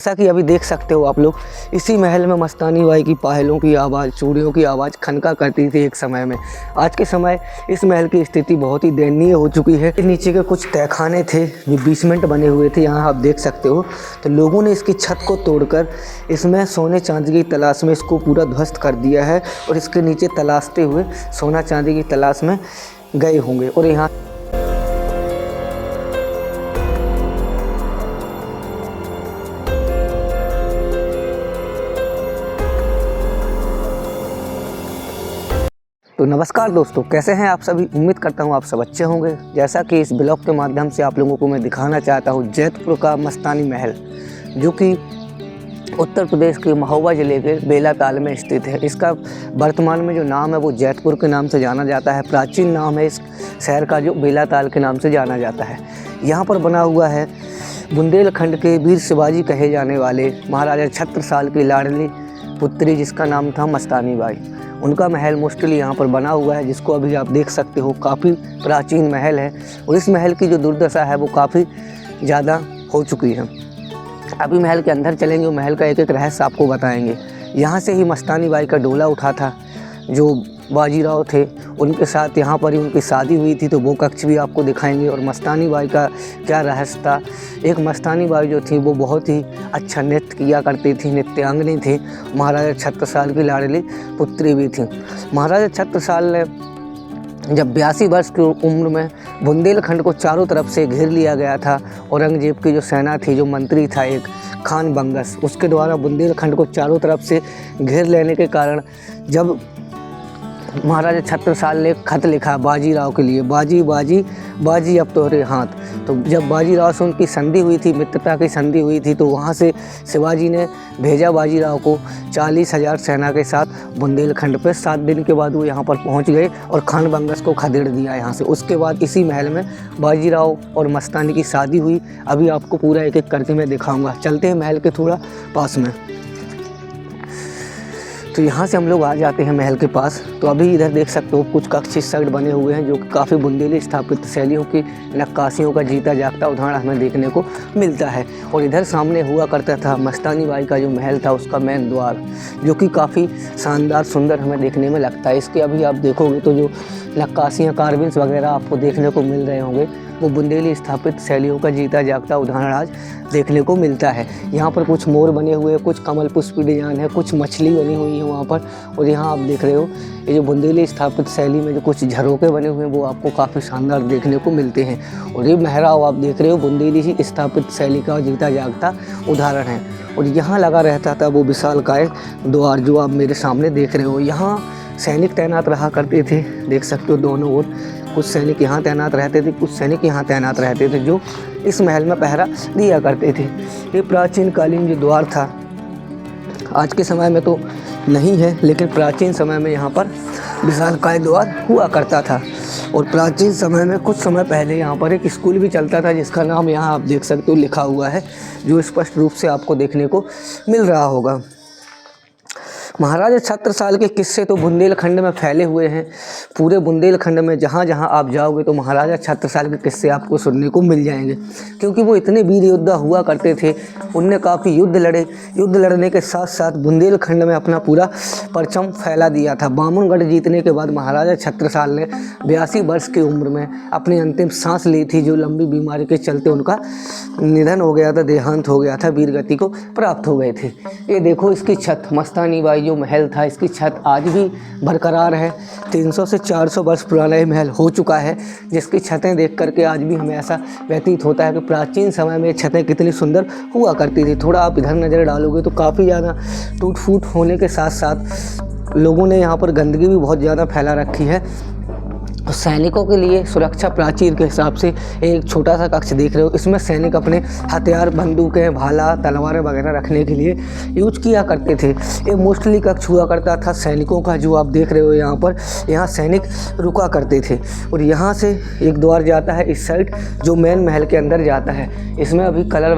जैसा कि अभी देख सकते हो आप लोग, इसी महल में मस्तानी बाई की पायलों की आवाज़, चूड़ियों की आवाज़ खनका करती थी एक समय में। आज के समय इस महल की स्थिति बहुत ही दयनीय हो चुकी है। नीचे के कुछ तहखाने थे जो बेसमेंट बने हुए थे, यहाँ आप देख सकते हो। तो लोगों ने इसकी छत को तोड़कर इसमें सोने चांदी की तलाश में इसको पूरा ध्वस्त कर दिया है और इसके नीचे तलाशते हुए सोना चांदी की तलाश में गए होंगे। और यहाँ तो नमस्कार दोस्तों, कैसे हैं आप सभी। उम्मीद करता हूं आप सब अच्छे होंगे। जैसा कि इस ब्लॉग के माध्यम से आप लोगों को मैं दिखाना चाहता हूं जैतपुर का मस्तानी महल, जो कि उत्तर प्रदेश के महोबा ज़िले के बेलाताल में स्थित है। इसका वर्तमान में जो नाम है वो जैतपुर के नाम से जाना जाता है। प्राचीन नाम है इस शहर का जो बेलाताल के नाम से जाना जाता है। यहाँ पर बना हुआ है बुंदेलखंड के वीर शिवाजी कहे जाने वाले महाराजा छत्रसाल की लाडली पुत्री, जिसका नाम था मस्तानी बाई। उनका महल मोस्टली यहाँ पर बना हुआ है, जिसको अभी आप देख सकते हो। काफ़ी प्राचीन महल है और इस महल की जो दुर्दशा है वो काफ़ी ज़्यादा हो चुकी है। अभी महल के अंदर चलेंगे और महल का एक एक रहस्य आपको बताएंगे। यहाँ से ही मस्तानी बाई का डोला उठा था। जो बाजीराव थे उनके साथ यहाँ पर ही उनकी शादी हुई थी, तो वो कक्ष भी आपको दिखाएंगे। और मस्तानी बाई का क्या रहस्य था। एक मस्तानी बाई जो थी वो बहुत ही अच्छा नृत्य किया करती थी, नृत्यांगनी थी। महाराजा छत्रसाल की लाडली पुत्री भी थी। महाराजा छत्रसाल ने जब 82 वर्ष की उम्र में बुंदेलखंड को चारों तरफ से घेर लिया गया था, औरंगजेब की जो सेना थी, जो मंत्री था एक खान बंगस, उसके द्वारा बुंदेलखंड को चारों तरफ से घेर लेने के कारण जब महाराजा छत्रसाल ने खत लिखा बाजीराव के लिए, बाजी बाजी बाजी अब तोहरे हाथ। तो जब बाजीराव से उनकी संधि हुई थी, मित्रता की संधि हुई थी, तो वहाँ से शिवाजी ने भेजा बाजीराव को 40,000 सेना के साथ बुंदेलखंड पे। 7 दिन के बाद वो यहाँ पर पहुँच गए और खान बंगस को खदेड़ दिया यहाँ से। उसके बाद इसी महल में बाजीराव और मस्तानी की शादी हुई। अभी आपको पूरा एक एक करके मैं दिखाऊँगा। चलते हैं महल के थोड़ा पास में। तो यहाँ से हम लोग आ जाते हैं महल के पास। तो अभी इधर देख सकते हो कुछ कक्ष इस साइड बने हुए हैं, जो कि काफ़ी बुंदेली स्थापित शैलियों की नक्काशियों का जीता जागता उदाहरण हमें देखने को मिलता है। और इधर सामने हुआ करता था मस्तानी बाई का जो महल था, उसका मेन द्वार, जो कि काफ़ी शानदार सुंदर हमें देखने में लगता है। इसके अभी आप देखोगे तो जो नक्काशियाँ, कार्विंग्स वगैरह आपको देखने को मिल रहे होंगे, वो बुंदेली स्थापित शैलियों का जीता जागता उदाहरण आज देखने को मिलता है। यहाँ पर कुछ मोर बने हुए हैं, कुछ कमल पुष्प डिजाइन है, कुछ मछली बनी हुई है वहाँ पर। और यहाँ आप देख रहे हो ये जो बुंदेली स्थापित शैली में जो कुछ झरोके बने हुए हैं वो आपको काफ़ी शानदार देखने को मिलते हैं। और ये मेहराब आप देख रहे हो बुंदेली ही स्थापित शैली का जीता जागता उदाहरण है। और यहाँ लगा रहता था वो विशालकाय द्वार जो आप मेरे सामने देख रहे हो। यहाँ सैनिक तैनात रहा करते थे, देख सकते हो दोनों ओर। कुछ सैनिक यहाँ तैनात रहते थे, कुछ सैनिक यहाँ तैनात रहते थे, जो इस महल में पहरा दिया करते थे। ये प्राचीन कालीन जो द्वार था, आज के समय में तो नहीं है, लेकिन प्राचीन समय में यहाँ पर विशालकाय द्वार हुआ करता था। और प्राचीन समय में कुछ समय पहले यहाँ पर एक स्कूल भी चलता था, जिसका नाम यहाँ आप देख सकते हो लिखा हुआ है, जो स्पष्ट रूप से आपको देखने को मिल रहा होगा। महाराजा छत्रसाल के किस्से तो बुंदेलखंड में फैले हुए हैं। पूरे बुंदेलखंड में जहाँ जहाँ आप जाओगे तो महाराजा छत्रसाल के किस्से आपको सुनने को मिल जाएंगे, क्योंकि वो इतने वीर योद्धा हुआ करते थे। उनने काफ़ी युद्ध लड़े। युद्ध लड़ने के साथ साथ बुंदेलखंड में अपना पूरा परचम फैला दिया था। बामुनगढ़ जीतने के बाद महाराजा छत्रसाल ने 82 वर्ष की उम्र में अपनी अंतिम सांस ली थी, जो लंबी बीमारी के चलते उनका निधन हो गया था, देहांत हो गया था, वीरगति को प्राप्त हो गए थे। ये देखो इसकी छत, मस्तानी बाई जो महल था, इसकी छत आज भी बरकरार है। 300 से 400 वर्ष पुराना ये महल हो चुका है, जिसकी छतें देख करके आज भी हमें ऐसा व्यतीत होता है कि प्राचीन समय में छतें कितनी सुंदर हुआ करती थी। थोड़ा आप इधर नज़र डालोगे तो काफ़ी ज़्यादा टूट फूट होने के साथ साथ लोगों ने यहाँ पर गंदगी भी बहुत ज़्यादा फैला रखी है। सैनिकों के लिए सुरक्षा प्राचीर के हिसाब से एक छोटा सा कक्ष देख रहे हो। इसमें सैनिक अपने हथियार, बंदूकें, भाला, तलवारें वगैरह रखने के लिए यूज किया करते थे। ये मोस्टली कक्ष हुआ करता था सैनिकों का, जो आप देख रहे हो यहाँ पर। यहाँ सैनिक रुका करते थे। और यहाँ से एक द्वार जाता है इस साइड, जो मेन महल के अंदर जाता है। इसमें अभी कलर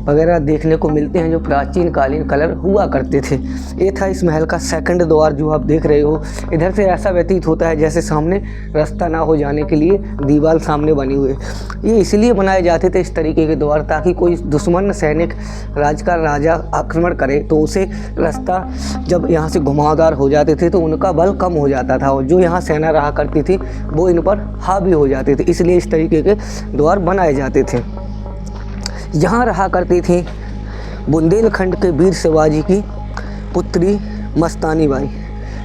वगैरह देखने को मिलते हैं, जो प्राचीन कालीन कलर हुआ करते थे। ये था इस महल का सेकंड द्वार, जो आप देख रहे हो। इधर से ऐसा व्यतीत होता है जैसे सामने रास्ता ना हो जाने के लिए दीवार सामने बनी हुई है। ये इसलिए बनाए जाते थे इस तरीके के द्वार, ताकि कोई दुश्मन सैनिक राजा आक्रमण करे तो उसे रास्ता जब यहाँ से घुमावदार हो जाते थे तो उनका बल कम हो जाता था, और जो यहाँ सेना रहा करती थी वो इन पर हावी हो जाते थे, इसलिए इस तरीके के द्वार बनाए जाते थे। यहाँ रहा करती थी बुंदेलखंड के वीर शिवाजी की पुत्री मस्तानी बाई।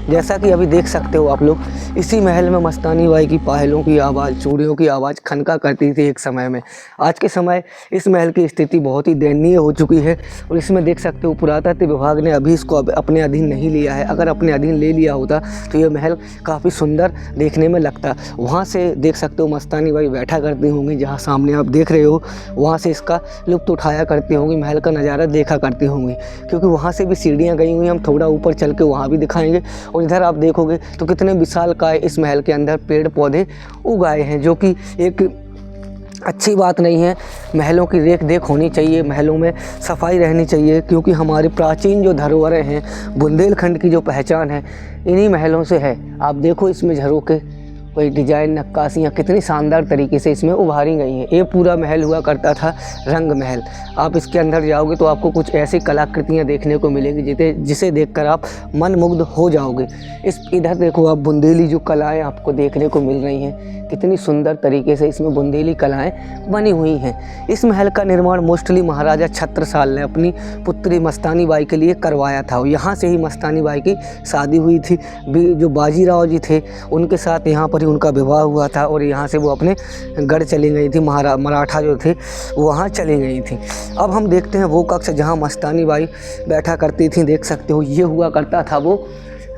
जैसा कि अभी देख सकते हो आप लोग, इसी महल में मस्तानी बाई की पायलों की आवाज़, चूड़ियों की आवाज़ खनका करती थी एक समय में। आज के समय इस महल की स्थिति बहुत ही दयनीय हो चुकी है, और इसमें देख सकते हो पुरातत्व विभाग ने अभी इसको अपने अधीन नहीं लिया है। अगर अपने अधीन ले लिया होता तो ये महल काफ़ी सुंदर देखने में लगता। वहाँ से देख सकते हो मस्तानी बाई बैठा करती होंगी, जहाँ सामने आप देख रहे हो, वहाँ से इसका लुत्फ़ उठाया करती होंगी, महल का नज़ारा देखा करती होंगी, क्योंकि वहाँ से भी सीढ़ियाँ गई हुई। हम थोड़ा ऊपर चल के वहाँ भी दिखाएँगे। और इधर आप देखोगे तो कितने विशालकाय इस महल के अंदर पेड़ पौधे उगाए हैं, जो कि एक अच्छी बात नहीं है। महलों की रेख देख होनी चाहिए, महलों में सफाई रहनी चाहिए, क्योंकि हमारे प्राचीन जो धरोहरें हैं, बुंदेलखंड की जो पहचान है, इन्हीं महलों से है। आप देखो इसमें झरोखे, कोई डिजाइन, नक्काशियाँ कितनी शानदार तरीके से इसमें उभारी गई हैं। ये पूरा महल हुआ करता था रंग महल। आप इसके अंदर जाओगे तो आपको कुछ ऐसी कलाकृतियाँ देखने को मिलेंगी जिसे देखकर आप मंत्रमुग्ध हो जाओगे। इधर देखो आप, बुंदेली जो कलाएँ आपको देखने को मिल रही हैं, कितनी सुंदर तरीके से इसमें बुंदेली कलाएँ बनी हुई हैं। इस महल का निर्माण मोस्टली महाराजा छत्रसाल ने अपनी पुत्री मस्तानी बाई के लिए करवाया था। यहाँ से ही मस्तानी बाई की शादी हुई थी। जो बाजीराव जी थे उनके साथ यहाँ पर उनका विवाह हुआ था, और यहाँ से वो अपने गढ़ चली गई थी। मराठा जो थे वहाँ चली गई थी। अब हम देखते हैं वो कक्ष जहाँ मस्तानी बाई बैठा करती थी। देख सकते हो ये हुआ करता था वो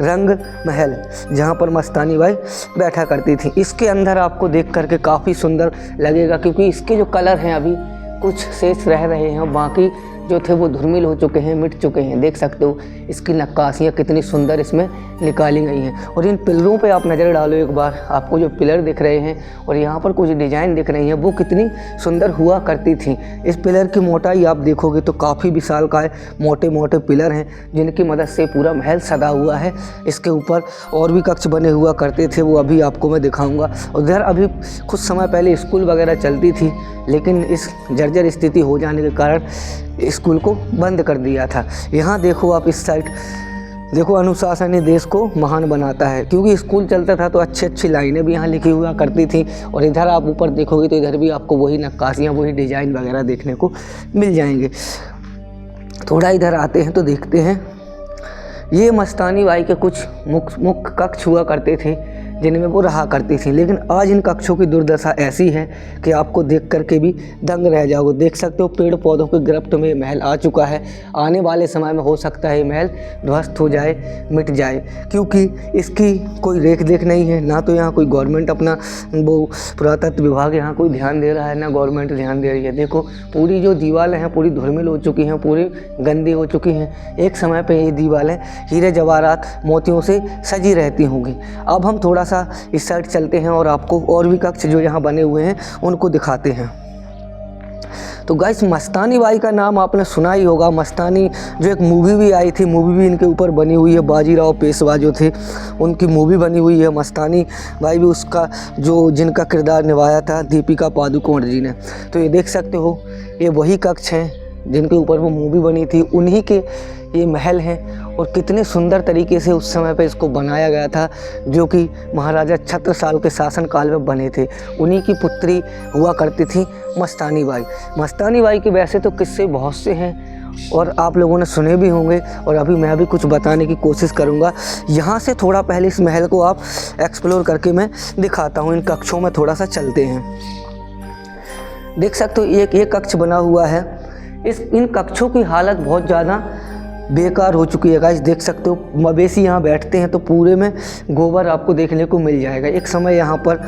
रंग महल, जहाँ पर मस्तानी बाई बैठा करती थी। इसके अंदर आपको देख करके काफ़ी सुंदर लगेगा, क्योंकि इसके जो कलर हैं अभी कुछ शेष रह रहे हैं, बाकी जो थे वो धूमिल हो चुके हैं, मिट चुके हैं। देख सकते हो इसकी नक्काशियाँ कितनी सुंदर इसमें निकाली गई हैं। और इन पिलरों पे आप नज़र डालो एक बार, आपको जो पिलर दिख रहे हैं और यहाँ पर कुछ डिज़ाइन दिख रही हैं, वो कितनी सुंदर हुआ करती थी। इस पिलर की मोटाई आप देखोगे तो काफ़ी विशालकाय मोटे मोटे पिलर हैं, जिनकी मदद से पूरा महल सदा हुआ है। इसके ऊपर और भी कक्ष बने हुआ करते थे, वो अभी आपको मैं दिखाऊँगा। उधर अभी कुछ समय पहले स्कूल वगैरह चलती थी, लेकिन इस जर्जर स्थिति हो जाने के कारण स्कूल को बंद कर दिया था। यहाँ देखो आप, इस साइड देखो, अनुशासन ही देश को महान बनाता है, क्योंकि स्कूल चलता था तो अच्छी अच्छी लाइनें भी यहाँ लिखी हुआ करती थी। और इधर आप ऊपर देखोगे तो इधर भी आपको वही नक्काशियाँ, वही डिज़ाइन वगैरह देखने को मिल जाएंगे। थोड़ा इधर आते हैं तो देखते हैं, ये मस्तानी बाई के कुछ मुख्य कक्ष हुआ करते थे जिनमें वो रहा करती थी। लेकिन आज इन कक्षों की दुर्दशा ऐसी है कि आपको देख करके भी दंग रह जाओगे। देख सकते हो पेड़ पौधों के गिरफ्त में महल आ चुका है। आने वाले समय में हो सकता है ये महल ध्वस्त हो जाए, मिट जाए, क्योंकि इसकी कोई रेख देख नहीं है। ना तो यहाँ कोई गवर्नमेंट अपना वो पुरातत्व विभाग यहाँ कोई ध्यान दे रहा है, ना गवर्नमेंट ध्यान दे रही है। देखो पूरी जो दीवारें हैं पूरी धूमिल हो चुकी हैं, पूरी गंदी हो चुकी हैं। एक समय पर ये दीवारें हीरे जवाहरात मोतियों से सजी रहती होंगी। अब हम थोड़ा सा इस साइड चलते हैं और आपको और भी कक्ष जो यहाँ बने हुए हैं उनको दिखाते हैं। तो गाइस, मस्तानी बाई का नाम आपने सुना ही होगा। मस्तानी जो एक मूवी भी आई थी, मूवी भी इनके ऊपर बनी हुई है। बाजीराव पेशवा जो थे उनकी मूवी बनी हुई है। मस्तानी बाई भी उसका जो जिनका किरदार निभाया था दीपिका पादुकोण जी ने। तो ये देख सकते हो, ये वही कक्ष हैं जिनके ऊपर वो मूवी बनी थी, उन्हीं के ये महल हैं। और कितने सुंदर तरीके से उस समय पे इसको बनाया गया था, जो कि महाराजा छत्रसाल के शासनकाल में बने थे। उन्हीं की पुत्री हुआ करती थी मस्तानी बाई। मस्तानी बाई के वैसे तो किस्से बहुत से हैं और आप लोगों ने सुने भी होंगे, और अभी मैं भी कुछ बताने की कोशिश करूँगा। यहाँ से थोड़ा पहले इस महल को आप एक्सप्लोर करके मैं दिखाता हूँ। इन कक्षों में थोड़ा सा चलते हैं। देख सकते हो एक कक्ष बना हुआ है। इन कक्षों की हालत बहुत ज़्यादा बेकार हो चुकी है गाइस। देख सकते हो मवेशी यहाँ बैठते हैं तो पूरे में गोबर आपको देखने को मिल जाएगा। एक समय यहाँ पर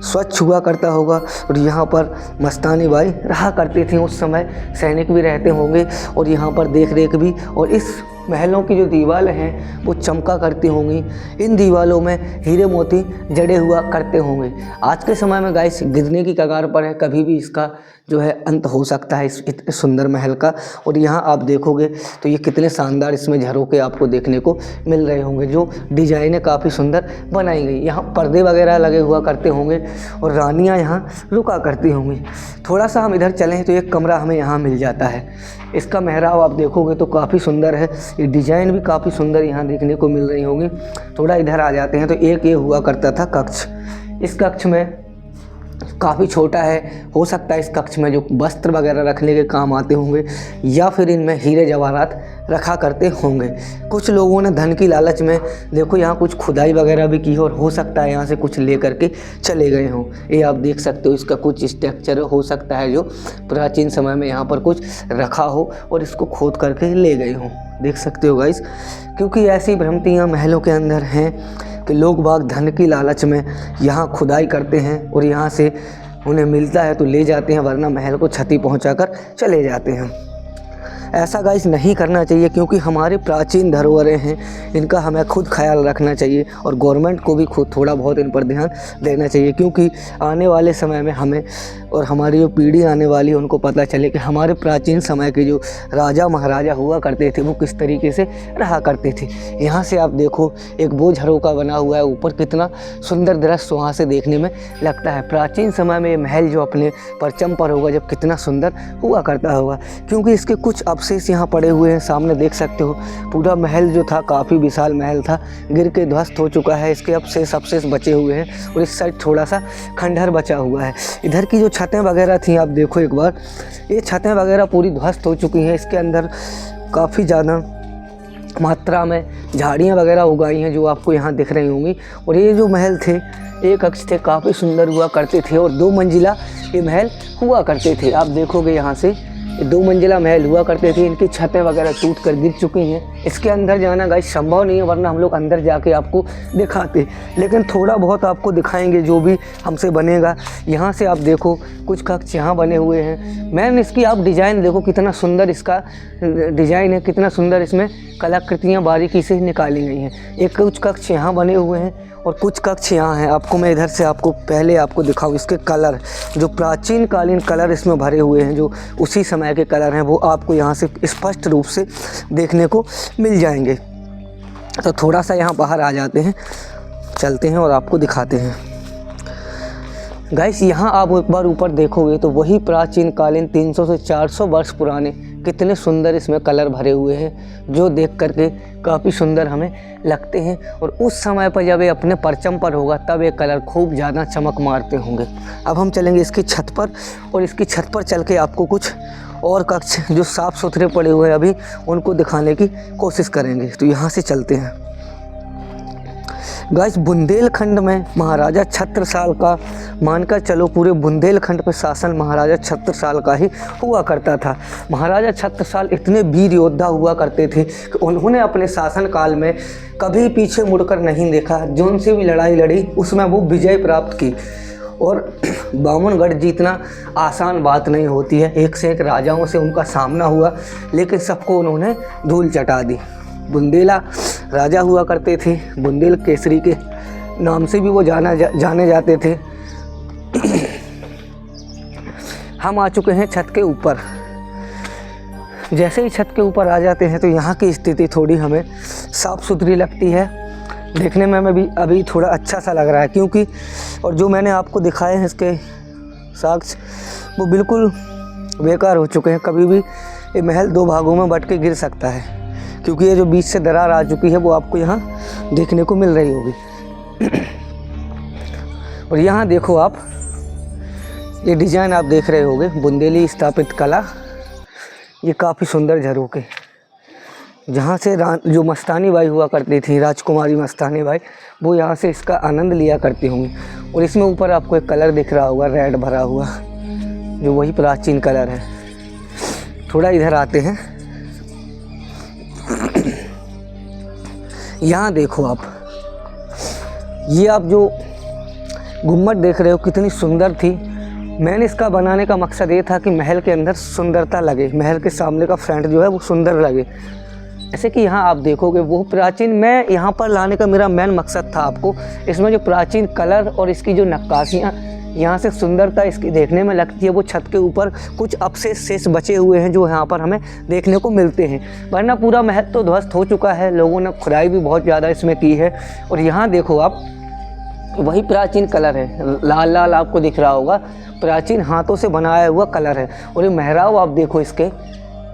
स्वच्छ हुआ करता होगा, और यहाँ पर मस्तानी बाई रहा करती थी। उस समय सैनिक भी रहते होंगे और यहाँ पर देख रेख भी। और इस महलों की जो दीवारें हैं वो चमका करती होंगी। इन दीवारों में हीरे मोती जड़े हुआ करते होंगे। आज के समय में गाइस गिरने की कगार पर है, कभी भी इसका जो है अंत हो सकता है इस इतने सुंदर महल का। और यहाँ आप देखोगे तो ये कितने शानदार इसमें झरोखे आपको देखने को मिल रहे होंगे, जो डिजाइनें काफ़ी सुंदर बनाई गई। यहाँ पर्दे वगैरह लगे हुआ करते होंगे और रानियाँ यहाँ रुका करती होंगी। थोड़ा सा हम इधर चलें तो एक कमरा हमें यहाँ मिल जाता है। इसका मेहराब आप देखोगे तो काफ़ी सुंदर है, ये डिज़ाइन भी काफ़ी सुंदर यहाँ देखने को मिल रही होगी। थोड़ा इधर आ जाते हैं तो एक ये हुआ करता था कक्ष। इस कक्ष में काफ़ी छोटा है, हो सकता है इस कक्ष में जो वस्त्र वगैरह रखने के काम आते होंगे या फिर इनमें हीरे जवाहरात रखा करते होंगे। कुछ लोगों ने धन की लालच में देखो यहाँ कुछ खुदाई वगैरह भी की हो और हो सकता है यहाँ से कुछ ले करके चले गए हों। ये आप देख सकते हो, इसका कुछ स्ट्रक्चर हो सकता है जो प्राचीन समय में यहाँ पर कुछ रखा हो और इसको खोद करके ले गए हों। देख सकते हो गाइस, क्योंकि ऐसी भ्रांतियाँ महलों के अंदर हैं कि लोग बाग धन की लालच में यहाँ खुदाई करते हैं और यहाँ से उन्हें मिलता है तो ले जाते हैं, वरना महल को क्षति पहुँचाकर चले जाते हैं। ऐसा गाइस नहीं करना चाहिए, क्योंकि हमारे प्राचीन धरोहरें हैं, इनका हमें खुद ख्याल रखना चाहिए और गवर्नमेंट को भी खुद थोड़ा बहुत इन पर ध्यान देना चाहिए, क्योंकि आने वाले समय में हमें और हमारी जो पीढ़ी आने वाली है उनको पता चले कि हमारे प्राचीन समय के जो राजा महाराजा हुआ करते थे वो किस तरीके से रहा करते थे। यहाँ से आप देखो एक वो झरोका बना हुआ है, ऊपर कितना सुंदर दृश्य वहाँ से देखने में लगता है। प्राचीन समय में ये महल जो अपने परचम पर होगा जब कितना सुंदर हुआ करता होगा, क्योंकि इसके कुछ अवशेष यहाँ पड़े हुए हैं। सामने देख सकते हो पूरा महल जो था काफ़ी विशाल महल था, गिर के ध्वस्त हो चुका है, इसके अवशेष बचे हुए हैं और इस साइड थोड़ा सा खंडहर बचा हुआ है। इधर की जो छतें वगैरह थी आप देखो एक बार, ये छतें वगैरह पूरी ध्वस्त हो चुकी हैं। इसके अंदर काफ़ी ज़्यादा मात्रा में झाड़ियाँ वगैरह उगाई हैं जो आपको यहाँ दिख रही होंगी। और ये जो महल थे, एक कक्ष थे, काफ़ी सुंदर हुआ करते थे और 2 मंजिला ये महल हुआ करते थे। आप देखोगे यहाँ से 2 मंजिला महल हुआ करते थे, इनकी छतें वगैरह टूट कर गिर चुकी हैं। इसके अंदर जाना गाइस संभव नहीं है, वरना हम लोग अंदर जाके आपको दिखाते, लेकिन थोड़ा बहुत आपको दिखाएंगे जो भी हमसे बनेगा। यहाँ से आप देखो कुछ कक्ष यहाँ बने हुए हैं। मैन इसकी आप डिज़ाइन देखो कितना सुंदर इसका डिज़ाइन है, कितना सुंदर इसमें कलाकृतियाँ बारीकी से निकाली गई हैं। एक कुछ कक्ष यहाँ बने हुए हैं और कुछ कक्ष यहाँ हैं। आपको मैं इधर से पहले आपको दिखाऊँ इसके कलर, जो प्राचीन कालीन कलर इसमें भरे हुए हैं, जो उसी समय के कलर हैं, वो आपको यहाँ से स्पष्ट रूप से देखने को मिल जाएंगे। तो थोड़ा सा यहाँ बाहर आ जाते हैं, चलते हैं और आपको दिखाते हैं। गाइस यहाँ आप एक बार ऊपर देखोगे तो वही प्राचीन कालीन 300 से 400 वर्ष पुराने कितने सुंदर इसमें कलर भरे हुए हैं, जो देख करके काफ़ी सुंदर हमें लगते हैं। और उस समय पर जब ये अपने परचम पर होगा तब ये कलर खूब ज़्यादा चमक मारते होंगे। अब हम चलेंगे इसकी छत पर और इसकी छत पर चल के आपको कुछ और कक्ष जो साफ़ सुथरे पड़े हुए हैं अभी उनको दिखाने की कोशिश करेंगे। तो यहाँ से चलते हैं। गाइस बुंदेलखंड में महाराजा छत्रसाल का मानकर चलो, पूरे बुंदेलखंड पे शासन महाराजा छत्रसाल का ही हुआ करता था। महाराजा छत्रसाल इतने वीर योद्धा हुआ करते थे कि उन्होंने अपने शासन काल में कभी पीछे मुड़कर नहीं देखा। जो से भी लड़ाई लड़ी उसमें वो विजय प्राप्त की। और बामनगढ़ जीतना आसान बात नहीं होती है, एक से एक राजाओं से उनका सामना हुआ, लेकिन सबको उन्होंने धूल चटा दी। बुंदेला राजा हुआ करते थे, बुंदेल केसरी के नाम से भी वो जाने जाते थे। हम आ चुके हैं छत के ऊपर। जैसे ही छत के ऊपर आ जाते हैं तो यहाँ की स्थिति थोड़ी हमें साफ़ सुथरी लगती है, देखने में भी अभी थोड़ा अच्छा सा लग रहा है, क्योंकि और जो मैंने आपको दिखाए हैं इसके साक्ष्य वो बिल्कुल बेकार हो चुके हैं। कभी भी ये महल 2 भागों में बट के गिर सकता है, क्योंकि ये जो बीच से दरार आ चुकी है वो आपको यहाँ देखने को मिल रही होगी। और यहाँ देखो आप, ये डिज़ाइन आप देख रहे होगे, बुंदेली स्थापित कला, ये काफ़ी सुंदर झरोखे, जहाँ से जो मस्तानी बाई हुआ करती थी, राजकुमारी मस्तानी बाई, वो यहाँ से इसका आनंद लिया करती होंगी। और इसमें ऊपर आपको एक कलर दिख रहा होगा रेड भरा हुआ, जो वही प्राचीन कलर है। थोड़ा इधर आते हैं। यहाँ देखो आप, ये आप जो गुम्मट देख रहे हो कितनी सुंदर थी। मैंने इसका बनाने का मकसद ये था कि महल के अंदर सुंदरता लगे, महल के सामने का फ्रंट जो है वो सुंदर लगे। जैसे कि यहाँ आप देखोगे वो प्राचीन, मैं यहाँ पर लाने का मेरा मेन मकसद था आपको इसमें जो प्राचीन कलर और इसकी जो नक्काशियाँ यहाँ से सुंदरता इसकी देखने में लगती है वो छत के ऊपर कुछ अवशेष शेष बचे हुए हैं जो यहाँ पर हमें देखने को मिलते हैं, वरना पूरा महल तो ध्वस्त हो चुका है। लोगों ने खुदाई भी बहुत ज़्यादा इसमें की है। और यहाँ देखो आप, वही प्राचीन कलर है, लाल लाल आपको दिख रहा होगा, प्राचीन हाथों से बनाया हुआ कलर है। और ये मेहराब आप देखो इसके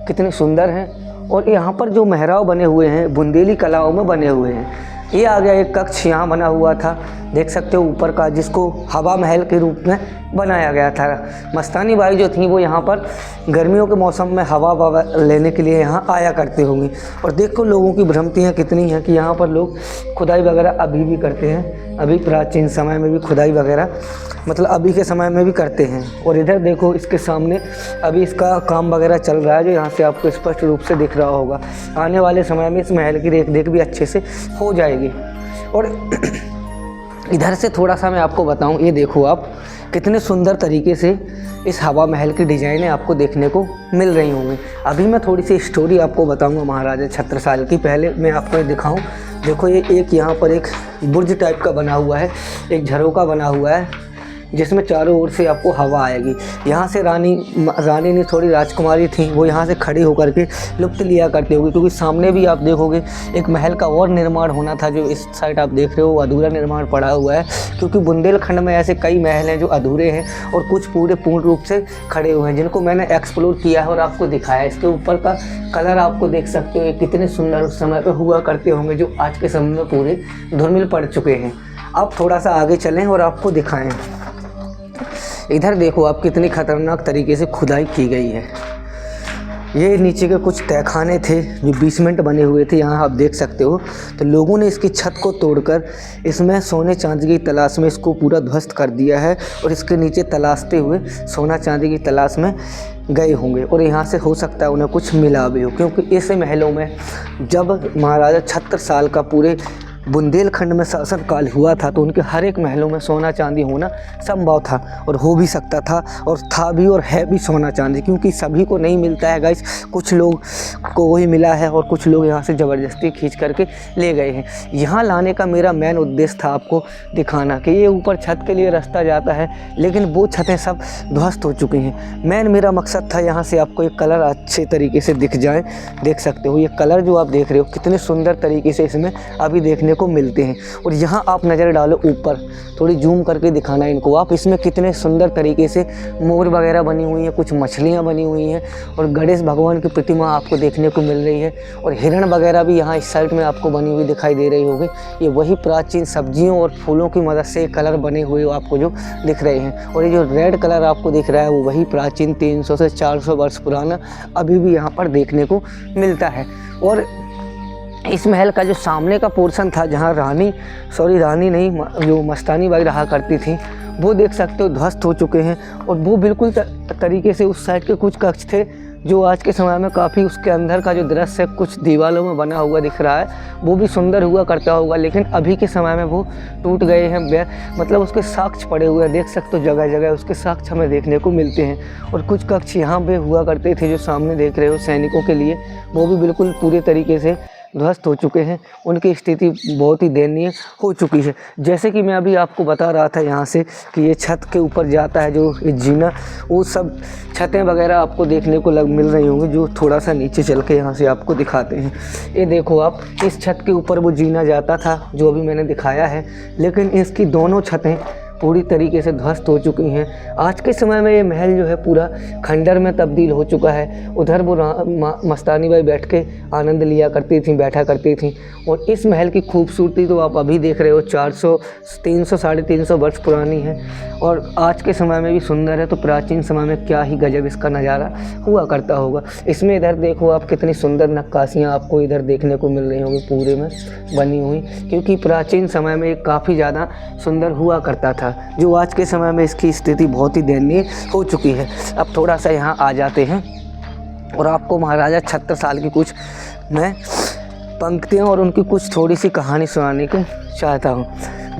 कितने सुंदर हैं। और यहाँ पर जो मेहराब बने हुए हैं बुंदेली कलाओं में बने हुए हैं। ये आ गया एक कक्ष यहाँ बना हुआ था, देख सकते हो ऊपर का, जिसको हवा महल के रूप में बनाया गया था। मस्तानी बाई जो थी वो यहाँ पर गर्मियों के मौसम में हवा लेने के लिए यहाँ आया करते होंगे। और देखो लोगों की भ्रांतियाँ कितनी हैं कि यहाँ पर लोग खुदाई वगैरह अभी भी करते हैं, अभी प्राचीन समय में भी खुदाई वगैरह मतलब अभी के समय में भी करते हैं। और इधर देखो इसके सामने अभी इसका काम वगैरह चल रहा है, जो यहाँ से आपको स्पष्ट रूप से दिख रहा होगा। आने वाले समय में इस महल की देख भी अच्छे से हो जाएगी। और इधर से थोड़ा सा मैं आपको बताऊं, ये देखो आप कितने सुंदर तरीके से इस हवा महल की डिज़ाइनें आपको देखने को मिल रही होंगी। अभी मैं थोड़ी सी स्टोरी आपको बताऊंगा महाराजा छत्रसाल की। पहले मैं आपको ये दिखाऊं, देखो ये एक यहाँ पर एक बुर्ज टाइप का बना हुआ है, एक झरोका बना हुआ है जिसमें चारों ओर से आपको हवा आएगी। यहाँ से रानी ने थोड़ी राजकुमारी थी, वो यहाँ से खड़ी होकर के लुप्त लिया करती होगी, क्योंकि सामने भी आप देखोगे एक महल का और निर्माण होना था, जो इस साइड आप देख रहे हो अधूरा निर्माण पड़ा हुआ है। क्योंकि बुंदेलखंड में ऐसे कई महल हैं जो अधूरे हैं और कुछ पूर्ण रूप से खड़े हुए हैं, जिनको मैंने एक्सप्लोर किया है और आपको दिखाया। इसके ऊपर का कलर आपको देख सकते हो कितने सुंदर उस समय पर हुआ करते होंगे, जो आज के समय में पूरे धूमिल पड़ चुके हैं। अब थोड़ा सा आगे चलें और आपको दिखाएं। इधर देखो आप कितनी खतरनाक तरीके से खुदाई की गई है। ये नीचे के कुछ तहखाने थे जो बेसमेंट बने हुए थे, यहाँ आप देख सकते हो। तो लोगों ने इसकी छत को तोड़कर इसमें सोने चांदी की तलाश में इसको पूरा ध्वस्त कर दिया है और इसके नीचे तलाशते हुए सोना चांदी की तलाश में गए होंगे। और यहाँ से हो सकता है उन्हें कुछ मिला भी हो, क्योंकि ऐसे महलों में जब महाराजा छत्रसाल का पूरे बुंदेलखंड में शासनकाल हुआ था तो उनके हर एक महलों में सोना चांदी होना संभव था और हो भी सकता था, और था भी और है भी सोना चांदी, क्योंकि सभी को नहीं मिलता है गाइस। कुछ लोग को वही मिला है और कुछ लोग यहाँ से ज़बरदस्ती खींच करके ले गए हैं। यहाँ लाने का मेरा मेन उद्देश्य था आपको दिखाना कि ये ऊपर छत के लिए रास्ता जाता है, लेकिन वो छतें सब ध्वस्त हो चुकी हैं। मेन मेरा मकसद था यहाँ से आपको एक कलर अच्छे तरीके से दिख जाए। देख सकते हो ये कलर जो आप देख रहे हो कितने सुंदर तरीके से इसमें अभी देखने को मिलते हैं। और यहाँ आप नज़र डालो ऊपर, थोड़ी जूम करके दिखाना इनको आप, इसमें कितने सुंदर तरीके से मोर वगैरह बनी हुई हैं, कुछ मछलियाँ बनी हुई हैं और गणेश भगवान की प्रतिमा आपको देखने को मिल रही है। और हिरण वगैरह भी यहाँ इस साइड में आपको बनी हुई दिखाई दे रही होगी। ये वही प्राचीन सब्जियों और फूलों की मदद से कलर बने हुए आपको जो दिख रहे हैं। और ये जो रेड कलर आपको दिख रहा है वो वही प्राचीन 300 से 400 वर्ष पुराना अभी भी यहाँ पर देखने को मिलता है। और इस महल का जो सामने का पोर्शन था, जहाँ रानी नहीं जो मस्तानी बाई रहा करती थी, वो देख सकते हो ध्वस्त हो चुके हैं। और वो बिल्कुल तरीके से उस साइड के कुछ कक्ष थे जो आज के समय में काफ़ी उसके अंदर का जो दृश्य कुछ दीवारों में बना हुआ दिख रहा है, वो भी सुंदर हुआ करता होगा, लेकिन अभी के समय में वो टूट गए हैं। मतलब उसके साक्ष्य पड़े हुए हैं, देख सकते हो जगह जगह उसके साक्ष्य हमें देखने को मिलते हैं। और कुछ कक्ष यहाँ पे हुआ करते थे जो सामने देख रहे हो सैनिकों के लिए, वो भी बिल्कुल पूरे तरीके से ध्वस्त हो चुके हैं। उनकी स्थिति बहुत ही दयनीय हो चुकी है। जैसे कि मैं अभी आपको बता रहा था यहाँ से कि ये छत के ऊपर जाता है जो ये जीना, वो सब छतें वगैरह आपको देखने को मिल रही होंगी, जो थोड़ा सा नीचे चल के यहाँ से आपको दिखाते हैं। ये देखो आप, इस छत के ऊपर वो जीना जाता था जो अभी मैंने दिखाया है, लेकिन इसकी दोनों छतें पूरी तरीके से ध्वस्त हो चुकी हैं। आज के समय में ये महल जो है पूरा खंडर में तब्दील हो चुका है। उधर वो मस्तानी बाई बैठ के आनंद लिया करती थी, बैठा करती थी। और इस महल की खूबसूरती तो आप अभी देख रहे हो, 400 300 साढ़े 300 वर्ष पुरानी है और आज के समय में भी सुंदर है, तो प्राचीन समय में क्या ही गजब इसका नज़ारा हुआ करता होगा। इसमें इधर देखो आप कितनी सुंदर नक्काशियाँ आपको इधर देखने को मिल रही होंगी पूरे में बनी हुई, क्योंकि प्राचीन समय में काफ़ी ज़्यादा सुंदर हुआ करता था, जो आज के समय में इसकी स्थिति बहुत ही दयनीय हो चुकी है। अब थोड़ा सा यहाँ आ जाते हैं और आपको महाराजा छत्रसाल की कुछ मैं पंक्तियाँ और उनकी कुछ थोड़ी सी कहानी सुनाने की चाहता हूँ।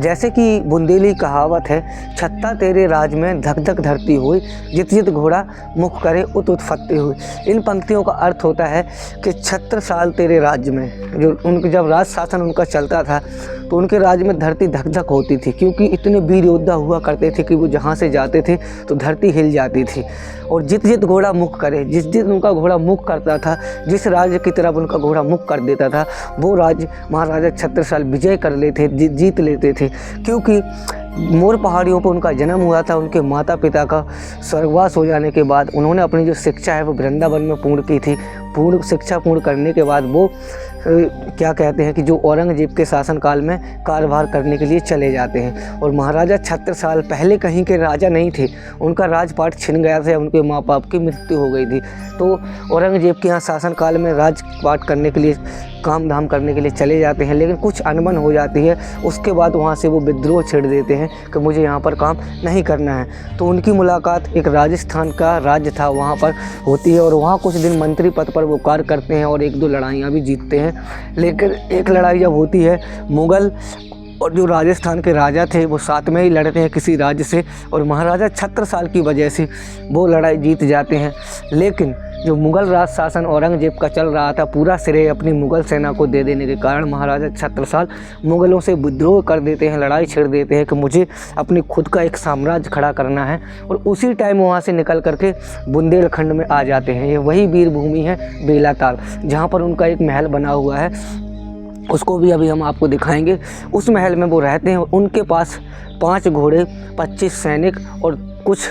जैसे कि बुंदेली कहावत है, छत्ता तेरे राज में धक धक धरती हुई, जित जित घोड़ा मुख करे उत उत फत्ते हुई। इन पंक्तियों का अर्थ होता है कि छत्रसाल तेरे राज्य में, जो उनके जब राज शासन उनका चलता था तो उनके राज्य में धरती धक धक होती थी, क्योंकि इतने वीर योद्धा हुआ करते थे कि वो जहाँ से जाते थे तो धरती हिल जाती थी। और जित जित घोड़ा मुख करे, जिस जिस उनका घोड़ा मुख करता था, जिस राज्य की तरफ उनका घोड़ा मुख कर देता था, वो राज्य महाराजा छत्रसाल विजय कर लेते, जीत लेते थे। क्योंकि मोर पहाड़ियों पर उनका जन्म हुआ था। उनके माता पिता का स्वर्गवास हो जाने के बाद उन्होंने अपनी जो शिक्षा है वो वृंदावन में पूर्ण की थी। पूर्ण शिक्षा पूर्ण करने के बाद वो क्या कहते हैं कि जो औरंगजेब के शासनकाल में कार्यभार करने के लिए चले जाते हैं। और महाराजा छत्रसाल पहले कहीं के राजा नहीं थे, उनका राजपाट छिन गया था, उनके माँ बाप की मृत्यु हो गई थी। तो औरंगजेब के यहाँ शासनकाल में राजपाट करने के लिए, काम धाम करने के लिए चले जाते हैं, लेकिन कुछ अनबन हो जाती है। उसके बाद वहाँ से वो विद्रोह छेड़ देते हैं कि मुझे यहाँ पर काम नहीं करना है। तो उनकी मुलाकात एक राजस्थान का राज्य था वहाँ पर होती है, और वहाँ कुछ दिन मंत्री पद पर वो कार्य करते हैं और 1-2 लड़ाइयाँ भी जीतते हैं। लेकिन एक लड़ाई जब होती है, मुग़ल और जो राजस्थान के राजा थे वो साथ में ही लड़ते हैं किसी राज्य से, और महाराजा छत्रसाल की वजह से वो लड़ाई जीत जाते हैं। लेकिन जो मुग़ल राज शासन औरंगजेब का चल रहा था, पूरा श्रेय अपनी मुग़ल सेना को दे देने के कारण महाराजा छत्रसाल मुग़लों से विद्रोह कर देते हैं, लड़ाई छेड़ देते हैं कि मुझे अपनी खुद का एक साम्राज्य खड़ा करना है। और उसी टाइम वहाँ से निकल करके बुंदेलखंड में आ जाते हैं। ये वही वीर भूमि है बेलाताल, जहाँ पर उनका एक महल बना हुआ है, उसको भी अभी हम आपको दिखाएंगे। उस महल में वो रहते हैं। उनके पास 5 घोड़े, 25 सैनिक और कुछ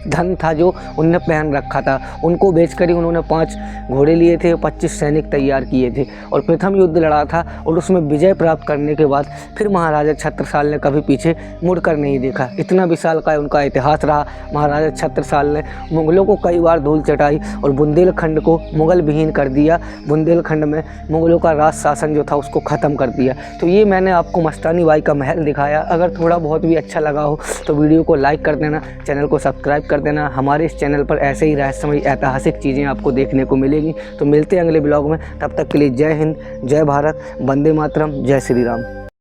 धन था जो उनने पहन रखा था। उनको बेचकर ही उन्होंने 5 घोड़े लिए थे, 25 सैनिक तैयार किए थे और प्रथम युद्ध लड़ा था। और उसमें विजय प्राप्त करने के बाद फिर महाराजा छत्रसाल ने कभी पीछे मुड़कर नहीं देखा। इतना विशाल का उनका इतिहास रहा। महाराजा छत्रसाल ने मुग़लों को कई बार धूल चटाई और बुंदेलखंड को मुग़ल विहीन कर दिया। बुंदेलखंड में मुग़लों का राज शासन जो था उसको ख़त्म कर दिया। तो ये मैंने आपको मस्तानी बाई का महल दिखाया। अगर थोड़ा बहुत भी अच्छा लगा हो तो वीडियो को लाइक कर देना, चैनल को सब्सक्राइब कर देना। हमारे इस चैनल पर ऐसे ही रहस्यमयी ऐतिहासिक चीज़ें आपको देखने को मिलेगी। तो मिलते हैं अगले ब्लॉग में, तब तक के लिए जय हिंद, जय भारत, वंदे मातरम, जय श्री राम।